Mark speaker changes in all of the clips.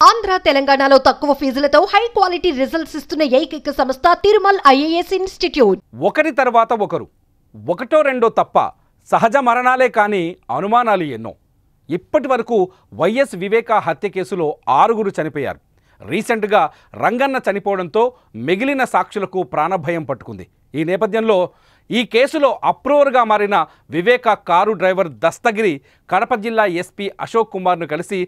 Speaker 1: ఆంధ్ర తెలంగాణలో తక్కువ ఫీజులతో high quality results ఇస్తున్న ఏకైక సంస్థ తిరుమల్ ఐఏఎస్ ఇన్స్టిట్యూట్.
Speaker 2: ఒకరి తర్వాత ఒకరు ఒకటో రెండో తప్ప సహజ మరణాలే కానీ అనుమానాలు ఎన్నో. ఇప్పటి వరకు వైఎస్ వివేక హత్య కేసులో 6 చనిపోయారు. రీసెంట్గా రంగన్న చనిపోవడంతో మిగిలిన సాక్షులకు ప్రాణభయం పట్టుకుంది. ఈ నేపథ్యంలో ఈ కేసులో అప్రూవర్గా మారిన వివేక కారు డ్రైవర్ దస్తగిరి కడప జిల్లా ఎస్పీ అశోక్ కుమార్ను కలిసి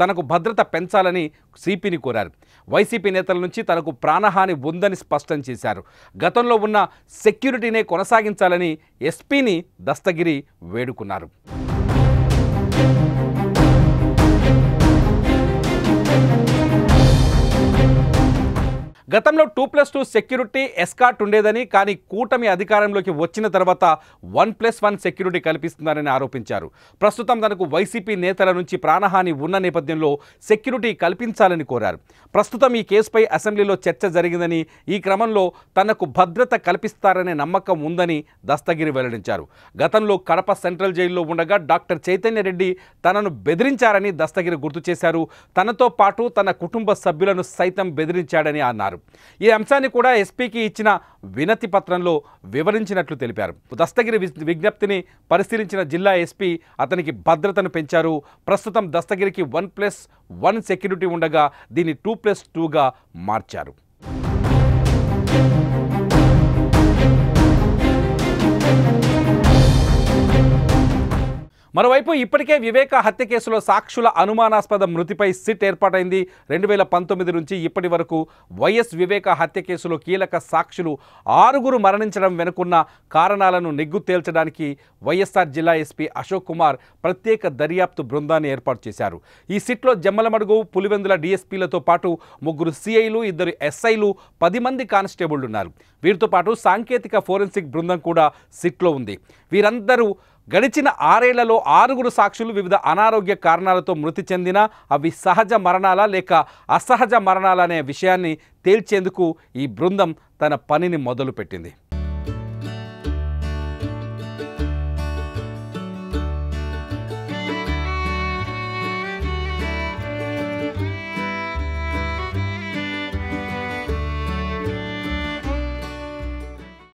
Speaker 2: తనకు భద్రత పెంచాలని సిపిని కోరారు. వైసీపీ నేతల నుంచి తనకు ప్రాణహాని ఉందని స్పష్టం చేశారు. గతంలో ఉన్న సెక్యూరిటీనే కొనసాగించాలని ఎస్పీని దస్తగిరి వేడుకున్నారు. గతంలో 2+2 సెక్యూరిటీ ఎస్కార్ట్ ఉండేదని, కానీ కూటమి అధికారంలోకి వచ్చిన తర్వాత 1+1 సెక్యూరిటీ కల్పిస్తున్నారని ఆరోపించారు. ప్రస్తుతం తనకు వైసీపీ నేతల నుంచి ప్రాణహాని ఉన్న నేపథ్యంలో సెక్యూరిటీ కల్పించాలని కోరారు. ప్రస్తుతం ఈ కేసుపై అసెంబ్లీలో చర్చ జరిగిందని, ఈ క్రమంలో తనకు భద్రత కల్పిస్తారనే నమ్మకం ఉందని దస్తగిరి వెల్లడించారు. గతంలో కడప సెంట్రల్ జైల్లో ఉండగా డాక్టర్ చైతన్య రెడ్డి తనను బెదిరించారని దస్తగిరి గుర్తు చేశారు. తనతో పాటు తన కుటుంబ సభ్యులను సైతం బెదిరించాడని అన్నారు. ఈ అంశాన్ని కూడా ఎస్పీకి ఇచ్చిన వినతి పత్రంలో వివరించినట్లు తెలిపారు. దస్తగిరి విజ్ఞప్తిని పరిశీలించిన జిల్లా ఎస్పీ అతనికి భద్రతను పెంచారు. ప్రస్తుతం దస్తగిరికి 1+1 సెక్యూరిటీ ఉండగా దీన్ని 2+2గా మార్చారు. మరోవైపు ఇప్పటికే వివేక హత్య కేసులో సాక్షుల అనుమానాస్పద మృతిపై సిట్ ఏర్పాటైంది. 2019 నుంచి ఇప్పటి వరకు వైఎస్ వివేక హత్య కేసులో కీలక సాక్షులు 6 మరణించడం వెనుకున్న కారణాలను నిగ్గు తేల్చడానికి వైఎస్ఆర్ జిల్లా ఎస్పీ అశోక్ కుమార్ ప్రత్యేక దర్యాప్తు బృందాన్ని ఏర్పాటు చేశారు. ఈ సిట్లో జమ్మలమడుగు, పులివెందుల డిఎస్పీలతో పాటు 3 సిఐలు, 2 ఎస్ఐలు, 10 మంది కానిస్టేబుళ్లు ఉన్నారు. వీరితో పాటు సాంకేతిక ఫోరెన్సిక్ బృందం కూడా సిట్లో ఉంది. వీరందరూ గడిచిన 6 ఏళ్లలో 6 సాక్షులు వివిధ అనారోగ్య కారణాలతో మృతి చెందినా అవి సహజ మరణాలా లేక అసహజ మరణాలా అనే విషయాన్ని తేల్చేందుకు ఈ బృందం తన పనిని మొదలుపెట్టింది.